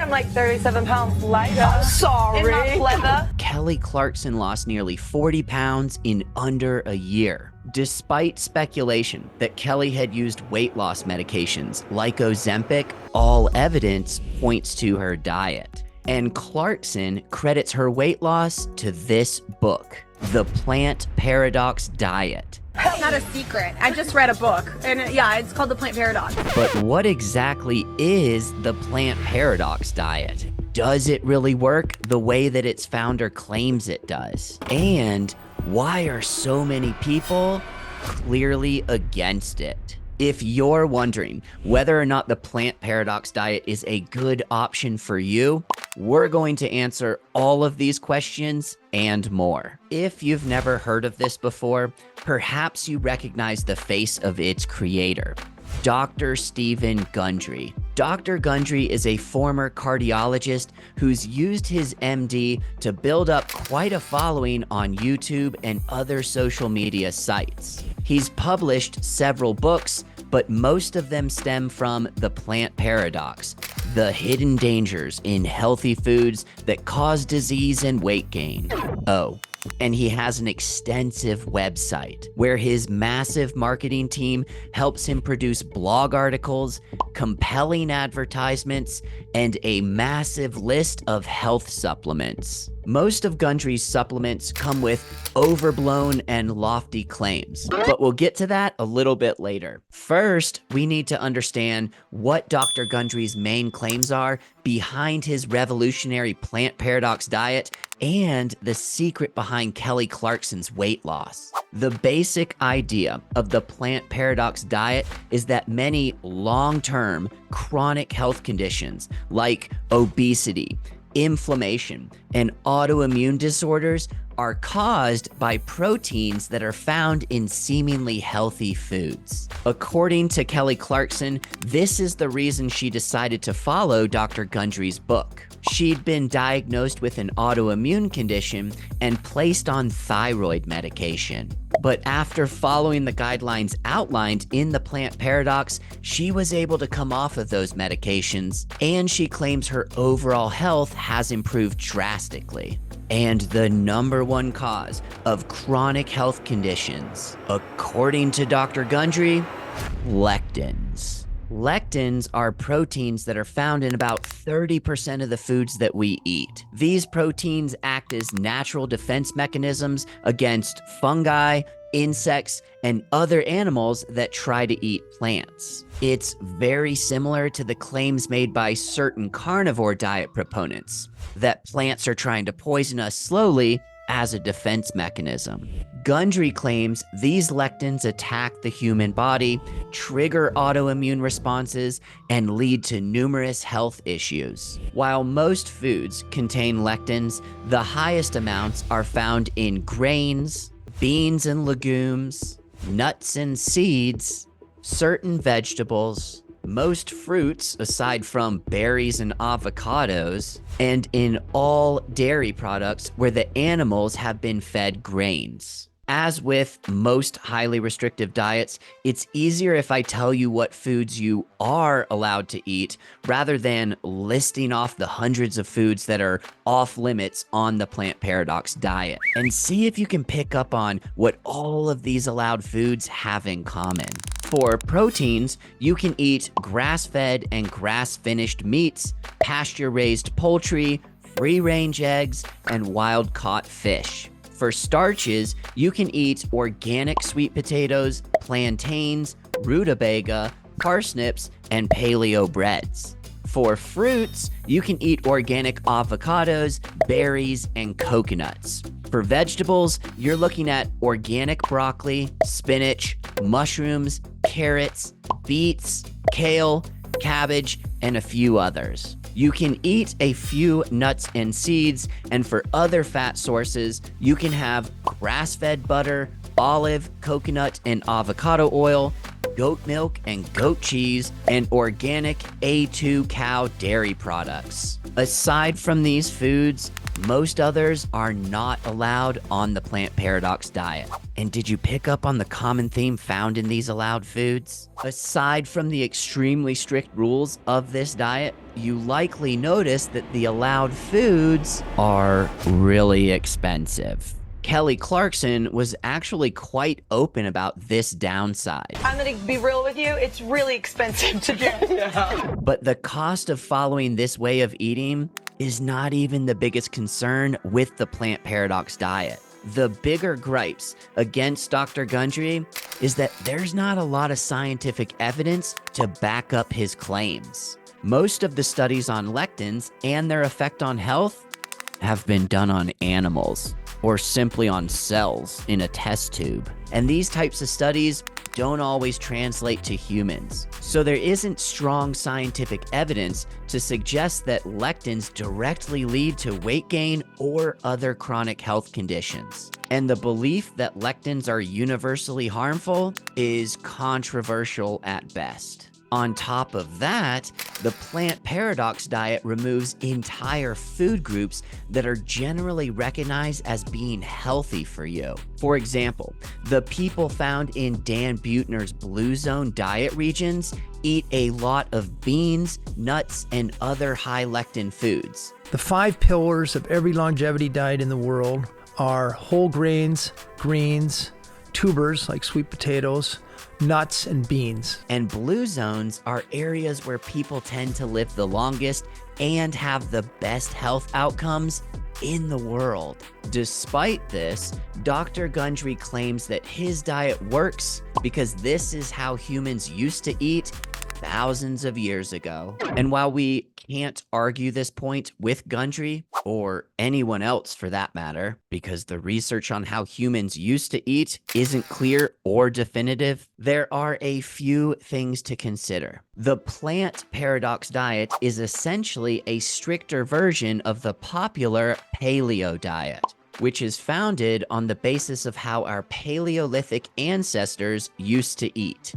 I'm like 37 pounds lighter. I'm sorry. In my leather. Kelly Clarkson lost nearly 40 pounds in under a year. Despite speculation that Kelly had used weight loss medications like Ozempic, all evidence points to her diet. And Clarkson credits her weight loss to this book, The Plant Paradox Diet. It's not a secret. I just read a book, and yeah, it's called The Plant Paradox. But what exactly is the Plant Paradox Diet? Does it really work the way that its founder claims it does? And why are so many people clearly against it? If you're wondering whether or not the Plant Paradox Diet is a good option for you, we're going to answer all of these questions and more. If you've never heard of this before, perhaps you recognize the face of its creator, Dr. Stephen Gundry. Dr. Gundry is a former cardiologist who's used his MD to build up quite a following on YouTube and other social media sites. He's published several books, but most of them stem from the plant paradox, the hidden dangers in healthy foods that cause disease and weight gain. Oh, and he has an extensive website where his massive marketing team helps him produce blog articles, compelling advertisements, and a massive list of health supplements. Most of Gundry's supplements come with overblown and lofty claims, but we'll get to that a little bit later. First, we need to understand what Dr. Gundry's main claims are behind his revolutionary plant paradox diet and the secret behind Kelly Clarkson's weight loss. The basic idea of the plant paradox diet is that many long-term chronic health conditions like obesity, inflammation, and autoimmune disorders are caused by proteins that are found in seemingly healthy foods. According to Kelly Clarkson, this is the reason she decided to follow Dr. Gundry's book. She'd been diagnosed with an autoimmune condition and placed on thyroid medication. But after following the guidelines outlined in the Plant Paradox, she was able to come off of those medications, and she claims her overall health has improved drastically. And the number one cause of chronic health conditions, according to Dr. Gundry, lectins. Lectins are proteins that are found in about 30% of the foods that we eat. These proteins act as natural defense mechanisms against fungi, insects, and other animals that try to eat plants. It's very similar to the claims made by certain carnivore diet proponents that plants are trying to poison us slowly as a defense mechanism. Gundry claims these lectins attack the human body, trigger autoimmune responses, and lead to numerous health issues. While most foods contain lectins, the highest amounts are found in grains, beans and legumes, nuts and seeds, certain vegetables, most fruits aside from berries and avocados, and in all dairy products where the animals have been fed grains. As with most highly restrictive diets, it's easier if I tell you what foods you are allowed to eat rather than listing off the hundreds of foods that are off limits on the Plant Paradox diet. And see if you can pick up on what all of these allowed foods have in common. For proteins, you can eat grass-fed and grass-finished meats, pasture-raised poultry, free-range eggs, and wild-caught fish. For starches, you can eat organic sweet potatoes, plantains, rutabaga, parsnips, and paleo breads. For fruits, you can eat organic avocados, berries, and coconuts. For vegetables, you're looking at organic broccoli, spinach, mushrooms, carrots, beets, kale, cabbage, and a few others. You can eat a few nuts and seeds, and for other fat sources, you can have grass-fed butter, olive, coconut, and avocado oil, goat milk and goat cheese, and organic A2 cow dairy products. Aside from these foods, Most others are not allowed on the plant paradox diet. And did you pick up on the common theme found in these allowed foods? Aside from the extremely strict rules of this diet, you likely notice that the allowed foods are really expensive. Kelly Clarkson was actually quite open about this downside. I'm gonna be real with you, it's really expensive to do. But the cost of following this way of eating is not even the biggest concern with the plant paradox diet. The bigger gripes against Dr. Gundry is that there's not a lot of scientific evidence to back up his claims. Most of the studies on lectins and their effect on health have been done on animals, or simply on cells in a test tube. And these types of studies don't always translate to humans. So there isn't strong scientific evidence to suggest that lectins directly lead to weight gain or other chronic health conditions. And the belief that lectins are universally harmful is controversial at best. On top of that, the plant paradox diet removes entire food groups that are generally recognized as being healthy for you. For example, the people found in Dan Buettner's Blue Zone diet regions eat a lot of beans, nuts, and other high lectin foods. The 5 pillars of every longevity diet in the world are whole grains, greens, tubers like sweet potatoes, nuts, and beans. And blue zones are areas where people tend to live the longest and have the best health outcomes in the world. Despite this, Dr. Gundry claims that his diet works because this is how humans used to eat thousands of years ago. And while we can't argue this point with Gundry, or anyone else for that matter, because the research on how humans used to eat isn't clear or definitive, there are a few things to consider. The plant paradox diet is essentially a stricter version of the popular paleo diet, which is founded on the basis of how our Paleolithic ancestors used to eat,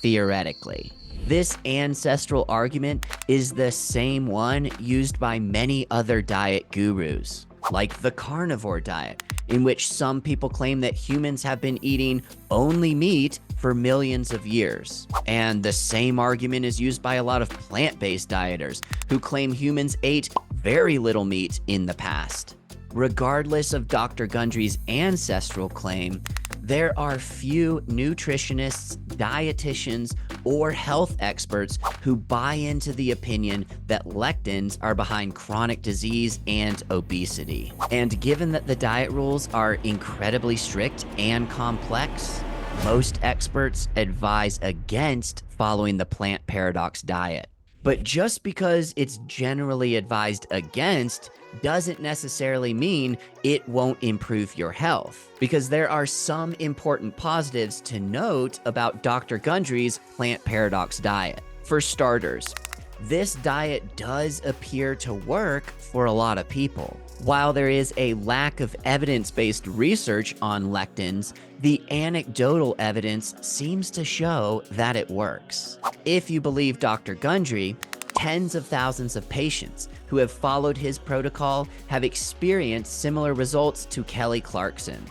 theoretically. This ancestral argument is the same one used by many other diet gurus, like the carnivore diet, in which some people claim that humans have been eating only meat for millions of years. And the same argument is used by a lot of plant-based dieters who claim humans ate very little meat in the past. Regardless of Dr. Gundry's ancestral claim, there are few nutritionists, dietitians, or health experts who buy into the opinion that lectins are behind chronic disease and obesity. And given that the diet rules are incredibly strict and complex, most experts advise against following the plant paradox diet. But just because it's generally advised against doesn't necessarily mean it won't improve your health, because there are some important positives to note about Dr. Gundry's plant paradox diet. For starters, this diet does appear to work for a lot of people. While there is a lack of evidence-based research on lectins, the anecdotal evidence seems to show that it works. If you believe Dr. Gundry, tens of thousands of patients who have followed his protocol have experienced similar results to Kelly Clarkson.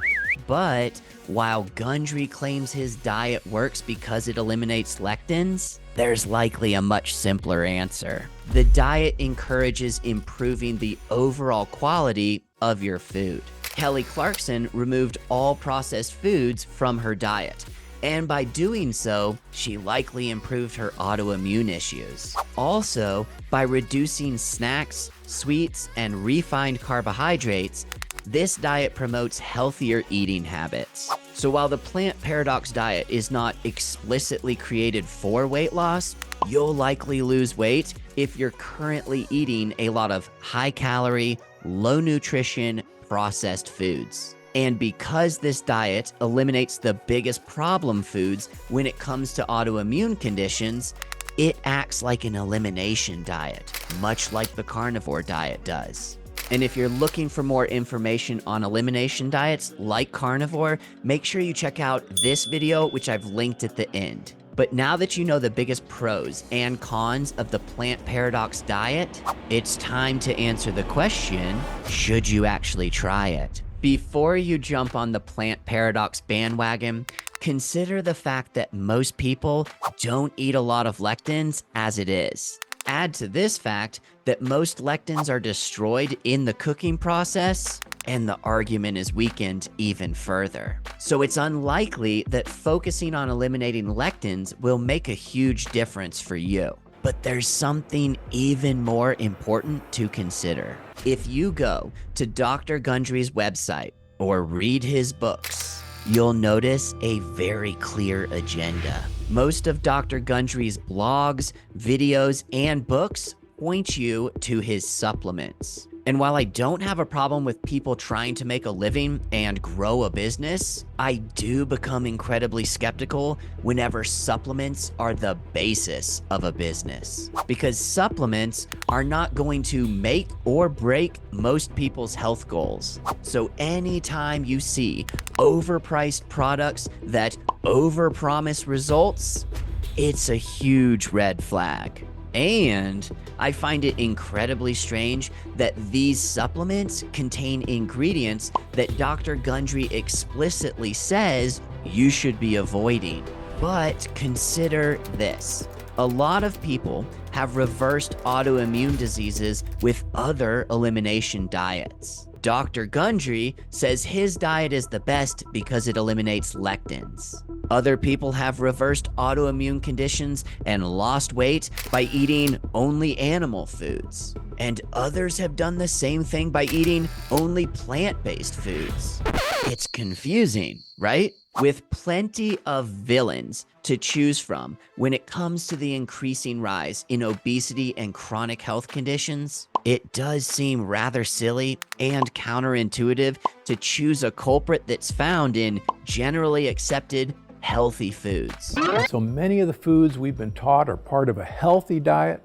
But while Gundry claims his diet works because it eliminates lectins, there's likely a much simpler answer. The diet encourages improving the overall quality of your food. Kelly Clarkson removed all processed foods from her diet, and by doing so, she likely improved her autoimmune issues. Also, by reducing snacks, sweets, and refined carbohydrates, this diet promotes healthier eating habits. So while the plant paradox diet is not explicitly created for weight loss, you'll likely lose weight if you're currently eating a lot of high-calorie, low-nutrition, processed foods. And because this diet eliminates the biggest problem foods when it comes to autoimmune conditions, it acts like an elimination diet, much like the carnivore diet does. And if you're looking for more information on elimination diets like carnivore, make sure you check out this video, which I've linked at the end. But now that you know the biggest pros and cons of the plant paradox diet, it's time to answer the question, should you actually try it? Before you jump on the plant paradox bandwagon, consider the fact that most people don't eat a lot of lectins as it is. Add to this fact that most lectins are destroyed in the cooking process, and the argument is weakened even further. So it's unlikely that focusing on eliminating lectins will make a huge difference for you. But there's something even more important to consider. If you go to Dr. Gundry's website or read his books, you'll notice a very clear agenda. Most of Dr. Gundry's blogs, videos, and books point you to his supplements. And while I don't have a problem with people trying to make a living and grow a business, I do become incredibly skeptical whenever supplements are the basis of a business. Because supplements are not going to make or break most people's health goals. So anytime you see overpriced products that overpromise results, it's a huge red flag. And I find it incredibly strange that these supplements contain ingredients that Dr. Gundry explicitly says you should be avoiding. But consider this. A lot of people have reversed autoimmune diseases with other elimination diets. Dr. Gundry says his diet is the best because it eliminates lectins. Other people have reversed autoimmune conditions and lost weight by eating only animal foods. And others have done the same thing by eating only plant-based foods. It's confusing, right? With plenty of villains to choose from when it comes to the increasing rise in obesity and chronic health conditions, it does seem rather silly and counterintuitive to choose a culprit that's found in generally accepted healthy foods. So many of the foods we've been taught are part of a healthy diet,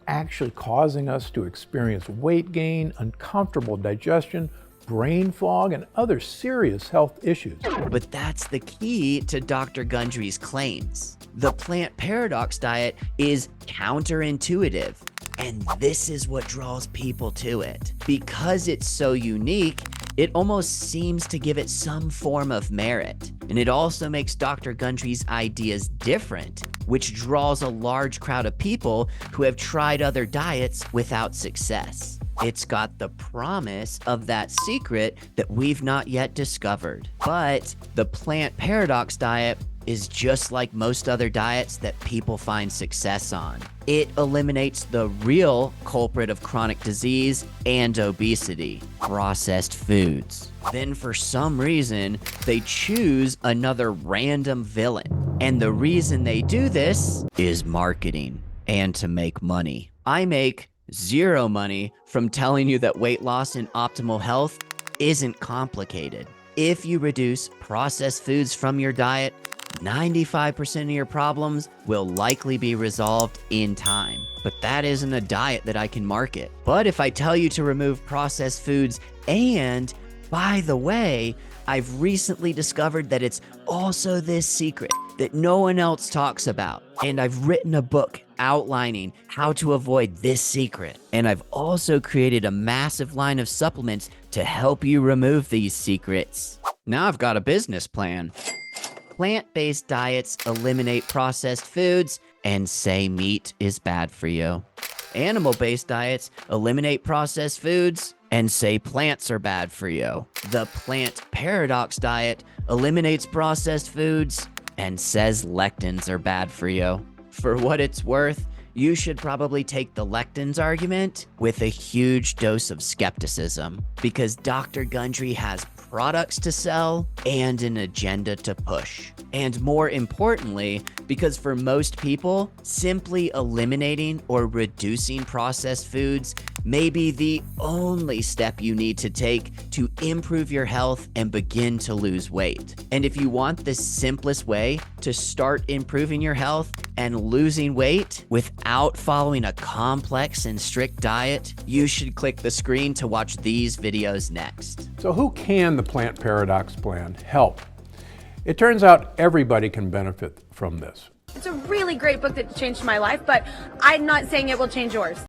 actually causing us to experience weight gain, uncomfortable digestion, brain fog, and other serious health issues. But that's the key to Dr. Gundry's claims. The plant paradox diet is counterintuitive, and this is what draws people to it. Because it's so unique, it almost seems to give it some form of merit. And it also makes Dr. Gundry's ideas different, which draws a large crowd of people who have tried other diets without success. It's got the promise of that secret that we've not yet discovered. But the plant paradox diet is just like most other diets that people find success on. It eliminates the real culprit of chronic disease and obesity, processed foods. Then for some reason, they choose another random villain. And the reason they do this is marketing and to make money. I make zero money from telling you that weight loss and optimal health isn't complicated. If you reduce processed foods from your diet, 95% of your problems will likely be resolved in time. But that isn't a diet that I can market. But if I tell you to remove processed foods, and by the way, I've recently discovered that it's also this secret that no one else talks about. And I've written a book outlining how to avoid this secret. And I've also created a massive line of supplements to help you remove these secrets. Now I've got a business plan. Plant-based diets eliminate processed foods and say meat is bad for you. Animal-based diets eliminate processed foods and say plants are bad for you. The plant paradox diet eliminates processed foods and says lectins are bad for you. For what it's worth, you should probably take the lectins argument with a huge dose of skepticism, because Dr. Gundry has products to sell and an agenda to push. And more importantly, because for most people, simply eliminating or reducing processed foods may be the only step you need to take to improve your health and begin to lose weight. And if you want the simplest way to start improving your health and losing weight without following a complex and strict diet, you should click the screen to watch these videos next. So who can the plant paradox plan help? It turns out everybody can benefit from this. It's a really great book that changed my life, but I'm not saying it will change yours.